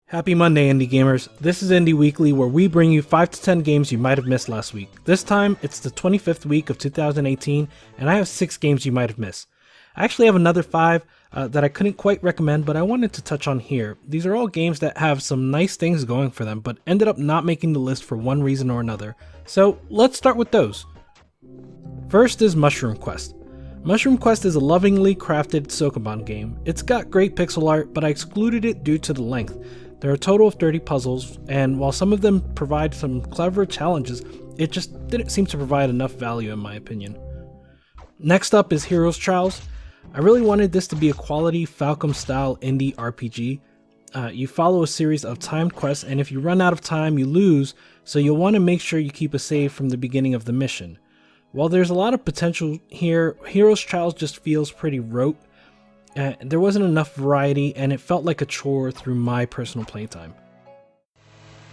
Happy Monday, Indie Gamers. This is Indie Weekly, where we bring you 5 to 10 games you might have missed last week. This time, it's the 25th week of 2018, and I have 6 games you might have missed. I actually have another 5 that I couldn't quite recommend, but I wanted to touch on here. These are all games that have some nice things going for them, but ended up not making the list for one reason or another. So, let's start with those. First is Mushroom Quest. Mushroom Quest is a lovingly crafted Sokoban game. It's got great pixel art, but I excluded it due to the length. There are a total of 30 puzzles, and while some of them provide some clever challenges, it just didn't seem to provide enough value in my opinion. Next up is Heroes Trials. I really wanted this to be a quality Falcom style indie RPG. You follow a series of timed quests, and if you run out of time, you lose, so you'll want to make sure you keep a save from the beginning of the mission. While there's a lot of potential here, Heroes Trials just feels pretty rote. There wasn't enough variety, and it felt like a chore through my personal playtime.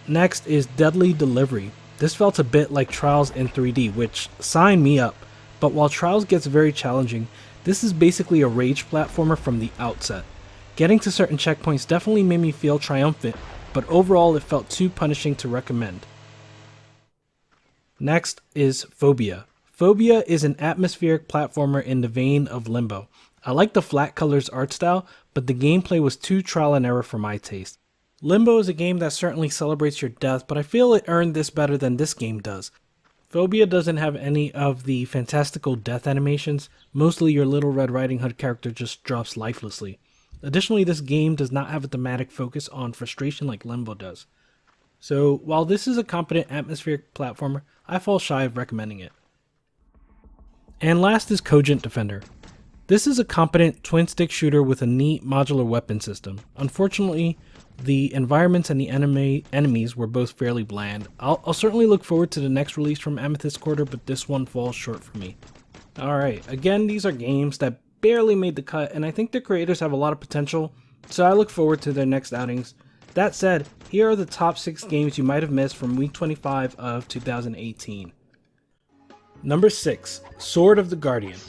Next is Deadly Delivery. This felt a bit like Trials in 3D, which signed me up, but while Trials gets very challenging, this is basically a rage platformer from the outset. Getting to certain checkpoints definitely made me feel triumphant, but overall it felt too punishing to recommend. Next is FOBIA. FOBIA is an atmospheric platformer in the vein of Limbo. I like the flat colors art style, but the gameplay was too trial and error for my taste. Limbo is a game that certainly celebrates your death, but I feel it earned this better than this game does. FOBIA doesn't have any of the fantastical death animations. Mostly your Little Red Riding Hood character just drops lifelessly. Additionally, this game does not have a thematic focus on frustration like Limbo does. So while this is a competent atmospheric platformer, I fall shy of recommending it. And last is KOGENT Defender. This is a competent twin-stick shooter with a neat modular weapon system. Unfortunately, the environments and the enemies were both fairly bland. I'll certainly look forward to the next release from Amethyst Quarter, but this one falls short for me. Alright, again, these are games that barely made the cut, and I think the creators have a lot of potential, so I look forward to their next outings. That said, here are the top 6 games you might have missed from week 25 of 2018. Number 6, Sword of the Guardian.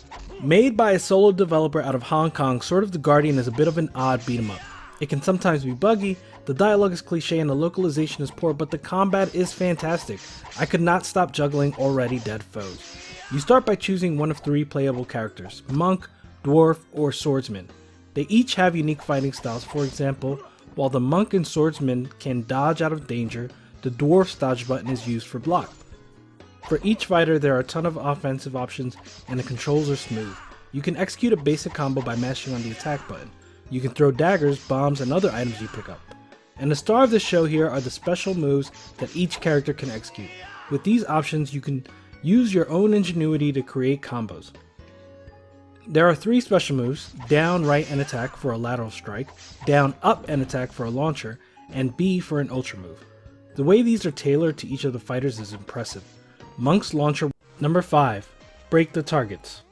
Made by a solo developer out of Hong Kong, Sword of the Guardian is a bit of an odd beat 'em up. It can sometimes be buggy, the dialogue is cliche and the localization is poor, but the combat is fantastic. I could not stop juggling already dead foes. You start by choosing one of 3 playable characters, Monk, Dwarf, or Swordsman. They each have unique fighting styles. For example, while the Monk and Swordsman can dodge out of danger, the Dwarf's dodge button is used for block. For each fighter, there are a ton of offensive options, and the controls are smooth. You can execute a basic combo by mashing on the attack button. You can throw daggers, bombs, and other items you pick up. And the star of the show here are the special moves that each character can execute. With these options, you can use your own ingenuity to create combos. There are 3 special moves: down, right, and attack for a lateral strike, down, up, and attack for a launcher, and B for an ultra move. The way these are tailored to each of the fighters is impressive. Monk's launcher. Number 5, Break the Targets.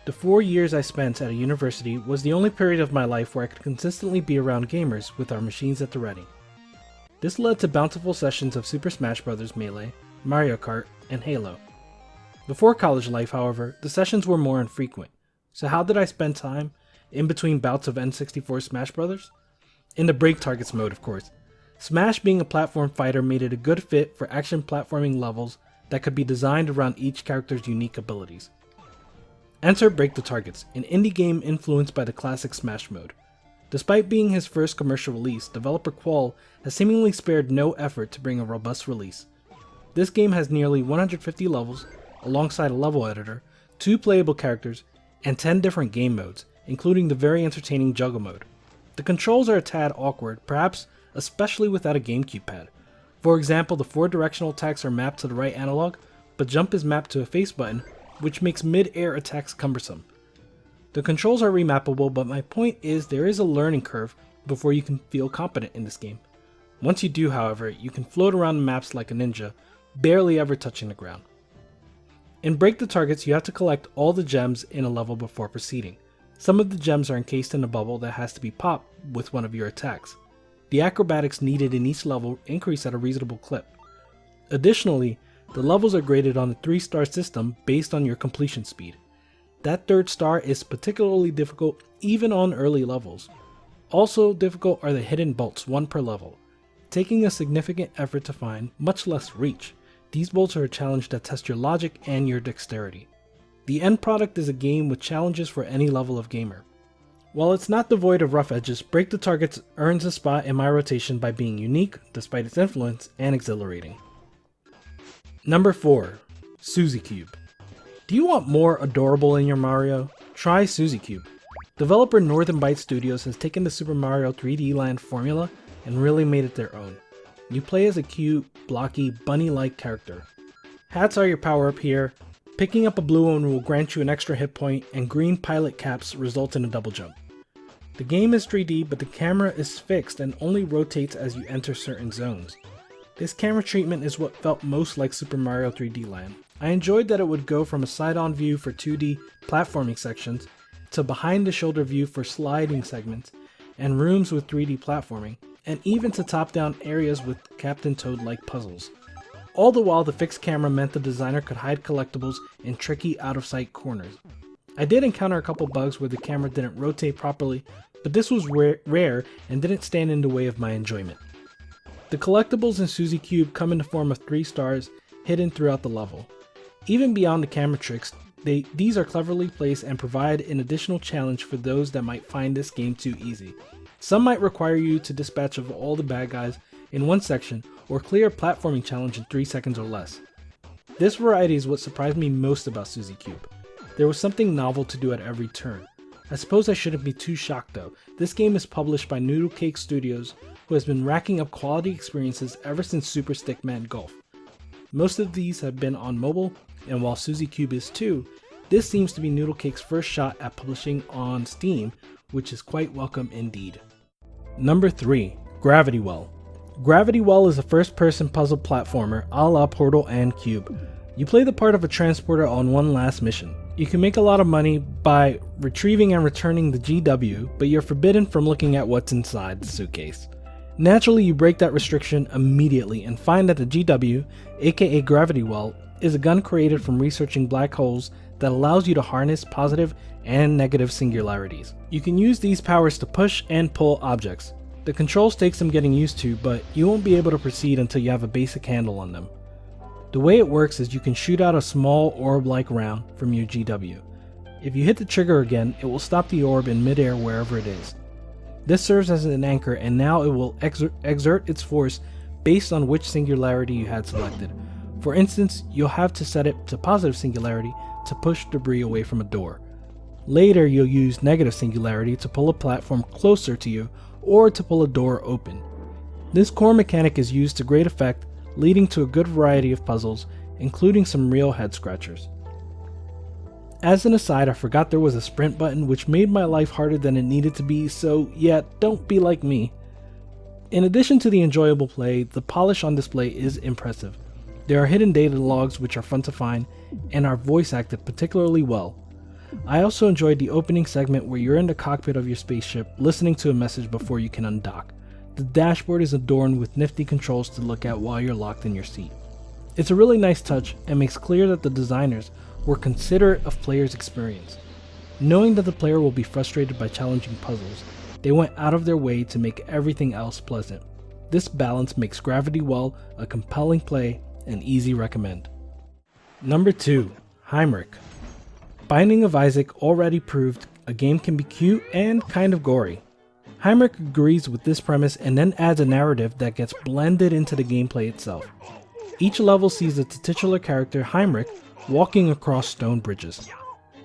The 4 years I spent at a university was the only period of my life where I could consistently be around gamers with our machines at the ready. This led to bountiful sessions of Super Smash Bros. Melee, Mario Kart, and Halo. Before college life, however, the sessions were more infrequent. So how did I spend time in between bouts of N64 Smash Bros? In the Break Targets mode, of course. Smash, being a platform fighter, made it a good fit for action platforming levels that could be designed around each character's unique abilities. Enter Break the Targets, an indie game influenced by the classic Smash mode. Despite being his first commercial release, developer Qual has seemingly spared no effort to bring a robust release. This game has nearly 150 levels, alongside a level editor, 2 playable characters, and 10 different game modes, including the very entertaining Juggle mode. The controls are a tad awkward, perhaps especially without a GameCube pad. For example, the 4 directional attacks are mapped to the right analog, but jump is mapped to a face button, which makes mid-air attacks cumbersome. The controls are remappable, but my point is there is a learning curve before you can feel competent in this game. Once you do, however, you can float around the maps like a ninja, barely ever touching the ground. In Break the Targets, you have to collect all the gems in a level before proceeding. Some of the gems are encased in a bubble that has to be popped with one of your attacks. The acrobatics needed in each level increase at a reasonable clip. Additionally, the levels are graded on a 3-star system based on your completion speed. That 3rd star is particularly difficult even on early levels. Also difficult are the hidden bolts, 1 per level. taking a significant effort to find, much less reach. These bolts are a challenge that tests your logic and your dexterity. The end product is a game with challenges for any level of gamer. While it's not devoid of rough edges, Break the Targets earns a spot in my rotation by being unique, despite its influence, and exhilarating. Number 4. Suzy Cube. Do you want more adorable in your Mario? Try Suzy Cube. Developer Northern Byte Studios has taken the Super Mario 3D Land formula and really made it their own. You play as a cute, blocky, bunny-like character. Hats are your power-up here. Picking up a blue one will grant you an extra hit point, and green pilot caps result in a double jump. The game is 3D, but the camera is fixed and only rotates as you enter certain zones. This camera treatment is what felt most like Super Mario 3D Land. I enjoyed that it would go from a side-on view for 2D platforming sections to behind-the-shoulder view for sliding segments and rooms with 3D platforming, and even to top-down areas with Captain Toad-like puzzles. All the while, the fixed camera meant the designer could hide collectibles in tricky out-of-sight corners. I did encounter a couple bugs where the camera didn't rotate properly, but this was rare and didn't stand in the way of my enjoyment. The collectibles in Suzy Cube come in the form of 3 stars hidden throughout the level. Even beyond the camera tricks, these are cleverly placed and provide an additional challenge for those that might find this game too easy. Some might require you to dispatch of all the bad guys in one section, or clear a platforming challenge in 3 seconds or less. This variety is what surprised me most about Suzy Cube. There was something novel to do at every turn. I suppose I shouldn't be too shocked though. This game is published by Noodle Cake Studios, who has been racking up quality experiences ever since Super Stickman Golf. Most of these have been on mobile, and while Suzy Cube is too, this seems to be Noodle Cake's first shot at publishing on Steam, which is quite welcome indeed. Number 3. Gravity Well. Gravity Well is a first-person puzzle platformer a la Portal and Cube. You play the part of a transporter on one last mission. You can make a lot of money by retrieving and returning the GW, but you're forbidden from looking at what's inside the suitcase. Naturally, you break that restriction immediately and find that the GW, aka Gravity Well, is a gun created from researching black holes that allows you to harness positive and negative singularities. You can use these powers to push and pull objects. The controls take some getting used to, but you won't be able to proceed until you have a basic handle on them. The way it works is you can shoot out a small orb-like round from your GW. If you hit the trigger again, it will stop the orb in midair wherever it is. This serves as an anchor, and now it will exert its force based on which singularity you had selected. For instance, you'll have to set it to positive singularity to push debris away from a door. Later, you'll use negative singularity to pull a platform closer to you or to pull a door open. This core mechanic is used to great effect, leading to a good variety of puzzles, including some real head scratchers. As an aside, I forgot there was a sprint button, which made my life harder than it needed to be, so yeah, don't be like me. In addition to the enjoyable play, the polish on display is impressive. There are hidden data logs which are fun to find, and are voice acted particularly well. I also enjoyed the opening segment where you're in the cockpit of your spaceship listening to a message before you can undock. The dashboard is adorned with nifty controls to look at while you're locked in your seat. It's a really nice touch and makes clear that the designers were considerate of players' experience. Knowing that the player will be frustrated by challenging puzzles, they went out of their way to make everything else pleasant. This balance makes Gravity Well a compelling play and easy recommend. Number 2. Haimrik. Binding of Isaac already proved a game can be cute and kind of gory. Haimrik agrees with this premise and then adds a narrative that gets blended into the gameplay itself. Each level sees the titular character Haimrik walking across stone bridges.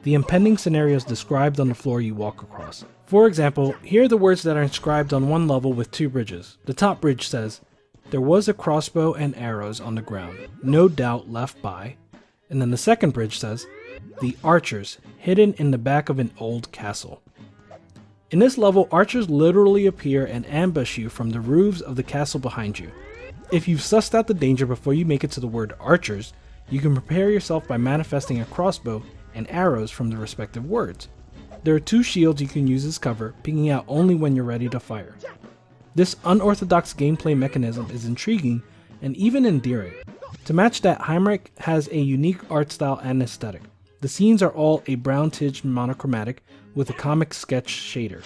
The impending scenarios described on the floor you walk across. For example, here are the words that are inscribed on one level with 2 bridges. The top bridge says, "There was a crossbow and arrows on the ground, no doubt left by," and then the second bridge says, "The archers, hidden in the back of an old castle." In this level, archers literally appear and ambush you from the roofs of the castle behind you. If you've sussed out the danger before you make it to the word archers, you can prepare yourself by manifesting a crossbow and arrows from the respective words. There are 2 shields you can use as cover, picking out only when you're ready to fire. This unorthodox gameplay mechanism is intriguing and even endearing. To match that, Haimrik has a unique art style and aesthetic. The scenes are all a brown-tinged monochromatic with a comic sketch shader.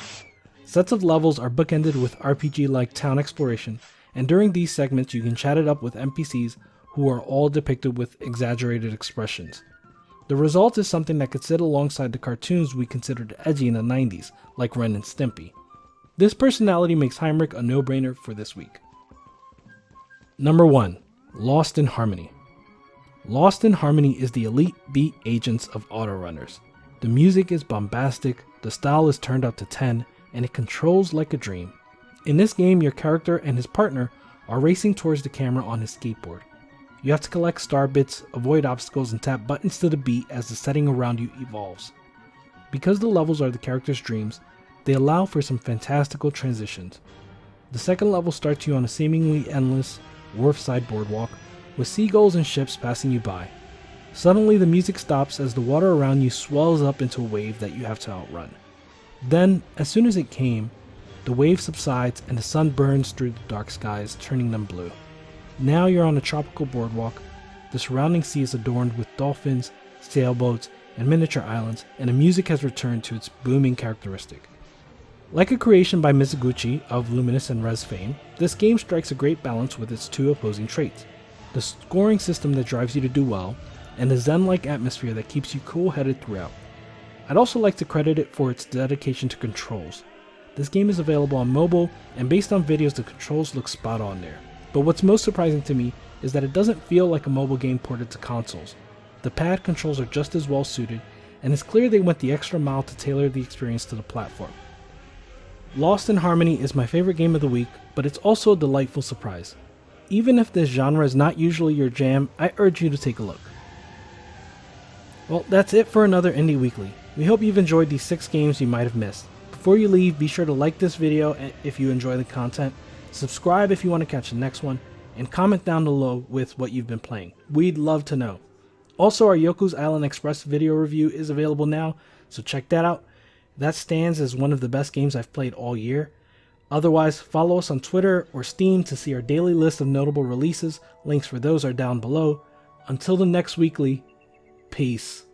Sets of levels are bookended with RPG-like town exploration, and during these segments you can chat it up with NPCs who are all depicted with exaggerated expressions. The result is something that could sit alongside the cartoons we considered edgy in the 90s, like Ren and Stimpy. This personality makes Haimrik a no-brainer for this week. Number 1. Lost in Harmony. Lost in Harmony is the elite beat agents of autorunners. The music is bombastic, the style is turned up to 10, and it controls like a dream. In this game, your character and his partner are racing towards the camera on his skateboard. You have to collect star bits, avoid obstacles, and tap buttons to the beat as the setting around you evolves. Because the levels are the character's dreams, they allow for some fantastical transitions. The second level starts you on a seemingly endless wharfside boardwalk with seagulls and ships passing you by. Suddenly the music stops as the water around you swells up into a wave that you have to outrun. Then, as soon as it came, the wave subsides and the sun burns through the dark skies, turning them blue. Now you're on a tropical boardwalk. The surrounding sea is adorned with dolphins, sailboats, and miniature islands, and the music has returned to its booming characteristic. Like a creation by Mizuguchi of Luminous and Res fame, this game strikes a great balance with its two opposing traits: the scoring system that drives you to do well, and the zen-like atmosphere that keeps you cool-headed throughout. I'd also like to credit it for its dedication to controls. This game is available on mobile, and based on videos the controls look spot on there. But what's most surprising to me is that it doesn't feel like a mobile game ported to consoles. The pad controls are just as well suited, and it's clear they went the extra mile to tailor the experience to the platform. Lost in Harmony is my favorite game of the week, but it's also a delightful surprise. Even if this genre is not usually your jam, I urge you to take a look. Well, that's it for another Indie Weekly. We hope you've enjoyed these 6 games you might have missed. Before you leave, be sure to like this video if you enjoy the content, subscribe if you want to catch the next one, and comment down below with what you've been playing. We'd love to know. Also, our Yoku's Island Express video review is available now, so check that out. That stands as one of the best games I've played all year. Otherwise, follow us on Twitter or Steam to see our daily list of notable releases. Links for those are down below. Until the next weekly, peace.